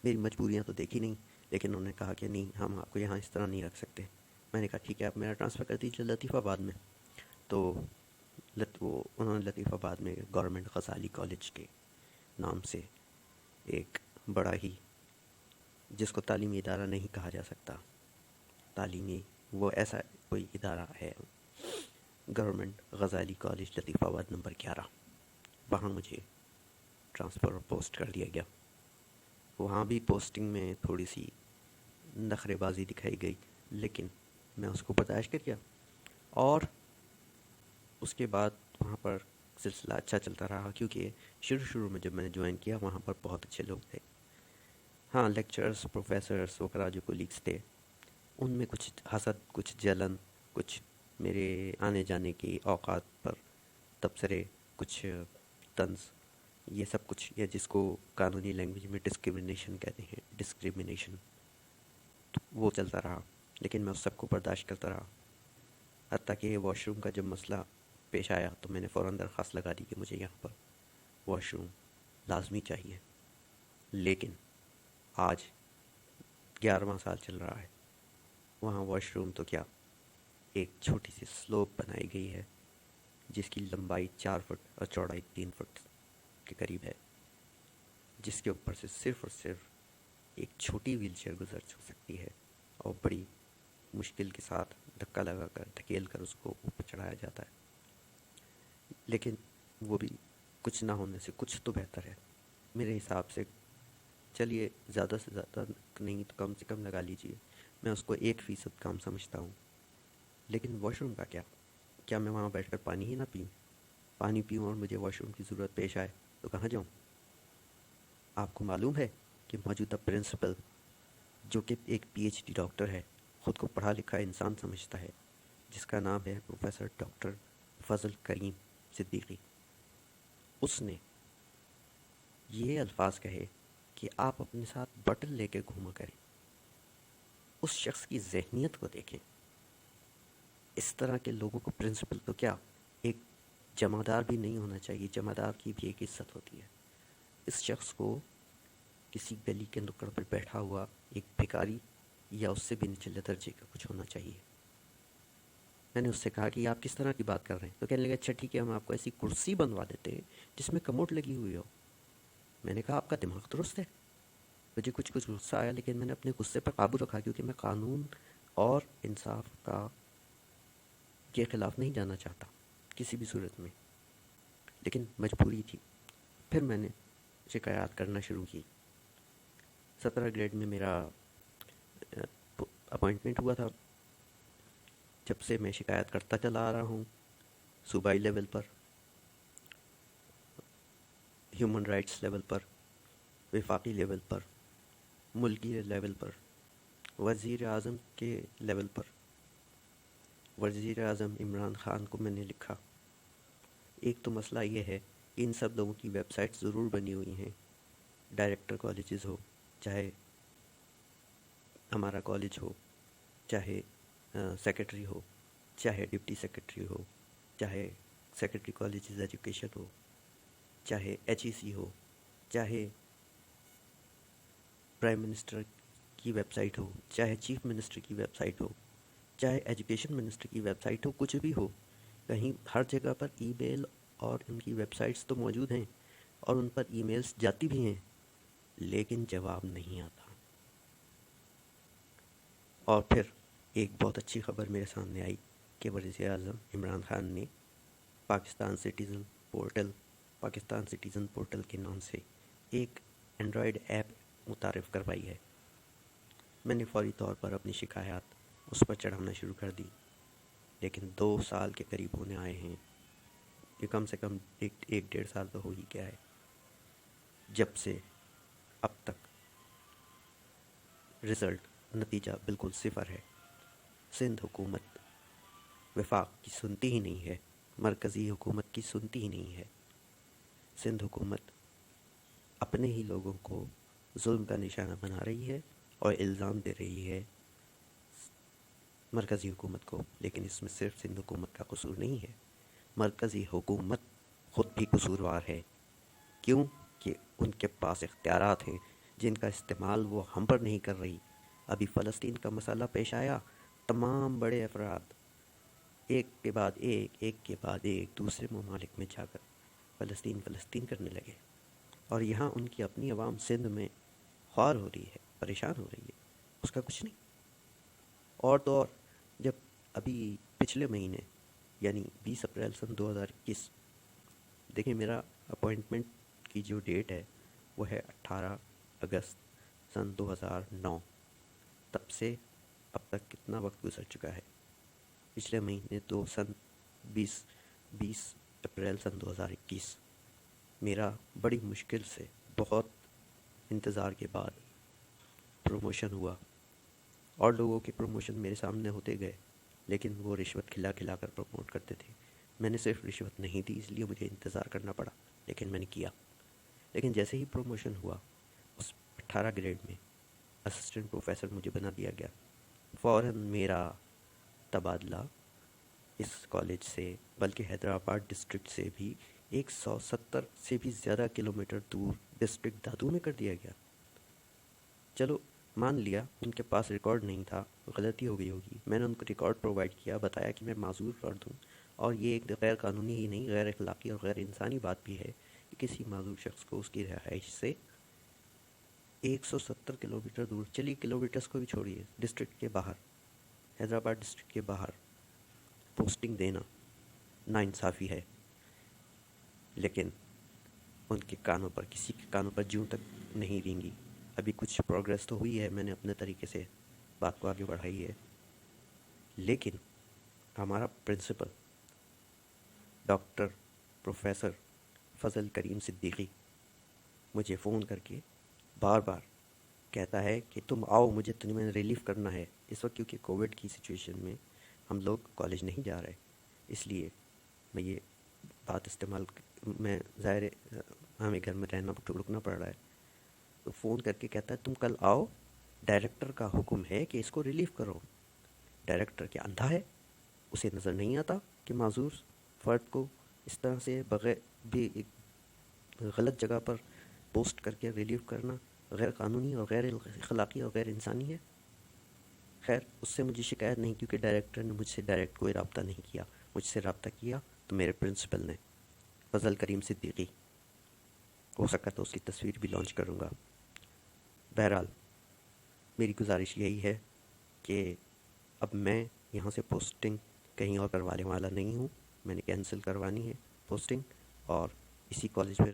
میری مجبوریاں تو دیکھی نہیں، لیکن انہوں نے کہا کہ نہیں، ہم آپ کو یہاں اس طرح نہیں رکھ سکتے۔ میں نے کہا ٹھیک ہے، آپ میرا ٹرانسفر کر دیجیے لطیف آباد میں۔ تو انہوں نے لطیف آباد میں گورنمنٹ غزالی کالج کے نام سے ایک بڑا ہی، جس کو تعلیمی ادارہ نہیں کہا جا سکتا، تعلیمی وہ ایسا کوئی ادارہ ہے، گورنمنٹ غزالی کالج لطیف آباد نمبر 11، وہاں مجھے ٹرانسفر اور پوسٹ کر دیا گیا۔ وہاں بھی پوسٹنگ میں تھوڑی سی نخرے بازی دکھائی گئی، لیکن میں اس کو برداشت کر گیا، اور اس کے بعد وہاں پر سلسلہ اچھا چلتا رہا، کیونکہ شروع میں جب میں نے جوائن کیا وہاں پر بہت اچھے لوگ تھے۔ ہاں، لیکچرز، پروفیسرز وغیرہ جو کولیگس تھے، ان میں کچھ حسد، کچھ جلن، کچھ میرے آنے جانے کی اوقات پر تبصرے، کچھ طنز، یہ سب کچھ، یا جس کو قانونی لینگویج میں ڈسکریمنیشن کہتے ہیں، ڈسکریمنیشن، وہ چلتا رہا، لیکن میں اس سب کو برداشت کرتا رہا۔ حتیٰ کہ واش روم کا جب مسئلہ پیش آیا تو میں نے فوراً درخواست لگا دی کہ مجھے یہاں پر واش روم لازمی چاہیے۔ لیکن آج 11واں سال چل رہا ہے، وہاں واش روم تو کیا، ایک چھوٹی سی سلوپ بنائی گئی ہے جس کی لمبائی 4 فٹ اور چوڑائی 3 فٹ کے قریب ہے، جس کے اوپر سے صرف اور صرف ایک چھوٹی ویل چیئر گزر سکتی ہے، اور بڑی مشکل کے ساتھ دھکا لگا کر دھکیل کر اس کو اوپر چڑھایا جاتا ہے۔ لیکن وہ بھی کچھ نہ ہونے سے کچھ تو بہتر ہے میرے حساب سے۔ چلیے زیادہ سے زیادہ نہیں تو کم سے کم لگا لیجئے، میں اس کو 1% کام سمجھتا ہوں۔ لیکن واش روم کا کیا میں وہاں بیٹھ کر پانی ہی نہ پیوں؟ پانی پیوں اور مجھے واش روم کی ضرورت پیش آئے تو کہاں جاؤں؟ آپ کو معلوم ہے کہ موجودہ پرنسپل، جو کہ ایک PhD ڈاکٹر ہے، خود کو پڑھا لکھا انسان سمجھتا ہے، جس کا نام ہے پروفیسر ڈاکٹر فضل کریم صدیقی، اس نے یہ الفاظ کہے کہ آپ اپنے ساتھ بٹل لے کے گھوما کریں۔ اس شخص کی ذہنیت کو دیکھیں، اس طرح کے لوگوں کو پرنسپل تو کیا، ایک جمعدار بھی نہیں ہونا چاہیے، جمعدار کی بھی ایک عزت ہوتی ہے۔ اس شخص کو کسی گلی کے نکڑ پر بیٹھا ہوا ایک بھکاری یا اس سے بھی نچلے درجے کا کچھ ہونا چاہیے۔ میں نے اس سے کہا کہ آپ کس طرح کی بات کر رہے ہیں؟ تو کہنے لگا اچھا ٹھیک ہے، ہم آپ کو ایسی کرسی بنوا دیتے ہیں جس میں کموڈ لگی ہوئی ہو۔ میں نے کہا آپ کا دماغ درست ہے؟ مجھے کچھ غصہ آیا، لیکن میں نے اپنے غصے پر قابو رکھا، کیونکہ میں قانون اور انصاف کا کے خلاف نہیں جانا چاہتا کسی بھی صورت میں، لیکن مجبوری تھی۔ پھر میں نے شکایات کرنا شروع کی۔ 17 گریڈ میں میرا اپوائنٹمنٹ ہوا تھا، جب سے میں شکایت کرتا چلا آ رہا ہوں، صوبائی لیول پر، ہیومن رائٹس لیول پر، وفاقی لیول پر، ملکی لیول پر، وزیر اعظم کے لیول پر۔ وزیر اعظم عمران خان کو میں نے لکھا، ایک تو مسئلہ یہ ہے کہ ان سب لوگوں کی ویب سائٹ ضرور بنی ہوئی ہیں، ڈائریکٹر کالجز ہو، چاہے ہمارا کالج ہو، چاہے سیکرٹری ہو، چاہے ڈپٹی سیکرٹری ہو، چاہے سیکرٹری کالجز ایجوکیشن ہو، چاہے HEC ہو، چاہے پرائم منسٹر کی ویب سائٹ ہو، چاہے چیف منسٹر کی ویب سائٹ ہو، چاہے ایجوکیشن منسٹر کی ویب سائٹ ہو، کچھ بھی ہو، کہیں ہر جگہ پر ای میل اور ان کی ویب سائٹس تو موجود ہیں، اور ان پر ای میلز جاتی بھی ہیں، لیکن جواب نہیں آتا۔ اور پھر ایک بہت اچھی خبر میرے سامنے آئی کہ وزیر اعظم عمران خان نے پاکستان سٹیزن پورٹل کے نام سے ایک اینڈرائڈ ایپ متعارف کروائی ہے۔ میں نے فوری طور پر اپنی شکایات اس پر چڑھانا شروع کر دی، لیکن 2 سال کے قریب ہونے آئے ہیں، یہ کم سے کم 1.5 سال تو ہو ہی گیا ہے، جب سے اب تک رزلٹ، نتیجہ بالکل 0 ہے۔ سندھ حکومت وفاق کی سنتی ہی نہیں ہے، مرکزی حکومت کی سنتی ہی نہیں ہے۔ سندھ حکومت اپنے ہی لوگوں کو ظلم کا نشانہ بنا رہی ہے اور الزام دے رہی ہے مرکزی حکومت کو، لیکن اس میں صرف سندھ حکومت کا قصور نہیں ہے، مرکزی حکومت خود بھی قصوروار ہے۔ کیوں؟ کہ ان کے پاس اختیارات ہیں جن کا استعمال وہ ہم پر نہیں کر رہی. ابھی فلسطین کا مسئلہ پیش آیا، تمام بڑے افراد ایک کے بعد ایک دوسرے ممالک میں جا کر فلسطین کرنے لگے، اور یہاں ان کی اپنی عوام سندھ میں خوار ہو رہی ہے، پریشان ہو رہی ہے، اس کا کچھ نہیں. اور تو اور جب ابھی پچھلے مہینے یعنی 20 اپریل سن 2021، دیکھیں میرا اپوائنٹمنٹ کی جو ڈیٹ ہے وہ ہے 18 اگست سن 2009. تب سے اب تک کتنا وقت گزر چکا ہے؟ پچھلے مہینے تو سن 20 اپریل سن 2021 میرا بڑی مشکل سے بہت انتظار کے بعد پروموشن ہوا، اور لوگوں کے پروموشن میرے سامنے ہوتے گئے، لیکن وہ رشوت کھلا کھلا کر پروموٹ کرتے تھے. میں نے صرف رشوت نہیں دی، اس لیے مجھے انتظار کرنا پڑا، لیکن میں نے کیا. لیکن جیسے ہی پروموشن ہوا، اس 18 گریڈ میں اسسٹنٹ پروفیسر مجھے بنا دیا گیا. فوراً میرا تبادلہ اس کالج سے، بلکہ حیدرآباد ڈسٹرکٹ سے بھی 170 سے بھی زیادہ کلومیٹر دور ڈسٹرکٹ دادو میں کر دیا گیا. چلو مان لیا ان کے پاس ریکارڈ نہیں تھا، غلطی ہو گئی ہوگی. میں نے ان کو ریکارڈ پرووائڈ کیا، بتایا کہ میں معذور فرد ہوں، اور یہ ایک غیر قانونی ہی نہیں، غیر اخلاقی اور غیر انسانی بات بھی ہے کہ کسی معذور شخص کو اس کی رہائش سے 170 کلومیٹر دور، چلیے کلومیٹرز کو بھی چھوڑیے، ڈسٹرکٹ کے باہر، حیدرآباد ڈسٹرکٹ کے باہر پوسٹنگ دینا ناانصافی ہے. لیکن ان کے کانوں پر، کسی کے کانوں پر جوں تک نہیں رینگی. ابھی کچھ پروگریس تو ہوئی ہے، میں نے اپنے طریقے سے بات کو آگے بڑھائی ہے، لیکن ہمارا پرنسپل ڈاکٹر پروفیسر فضل کریم صدیقی مجھے فون کر کے بار بار کہتا ہے کہ تم آؤ، مجھے تمہیں ریلیف کرنا ہے. اس وقت کیونکہ کووڈ کی سچویشن میں ہم لوگ کالج نہیں جا رہے، اس لیے میں یہ بات استعمال میں ظاہر ہمیں گھر میں رکنا پڑ رہا ہے. تو فون کر کے کہتا ہے تم کل آؤ، ڈائریکٹر کا حکم ہے کہ اس کو ریلیف کرو. ڈائریکٹر کیا اندھا ہے؟ اسے نظر نہیں آتا کہ معذور فرد کو اس طرح سے بغیر بھی ایک غلط جگہ پر پوسٹ کر کے ریلیف کرنا غیر قانونی اور غیر اخلاقی اور غیر انسانی ہے؟ خیر، اس سے مجھے شکایت نہیں، کیونکہ ڈائریکٹر نے مجھ سے ڈائریکٹ کوئی رابطہ نہیں کیا. مجھ سے رابطہ کیا تو میرے پرنسپل نے، فضل کریم صدیقی. ہو سکا تو اس کی تصویر بھی لانچ کروں گا. بہرحال میری گزارش یہی ہے کہ اب میں یہاں سے پوسٹنگ کہیں اور کروانے والا نہیں ہوں. میں نے کینسل کروانی ہے پوسٹنگ، اور اسی کالج میں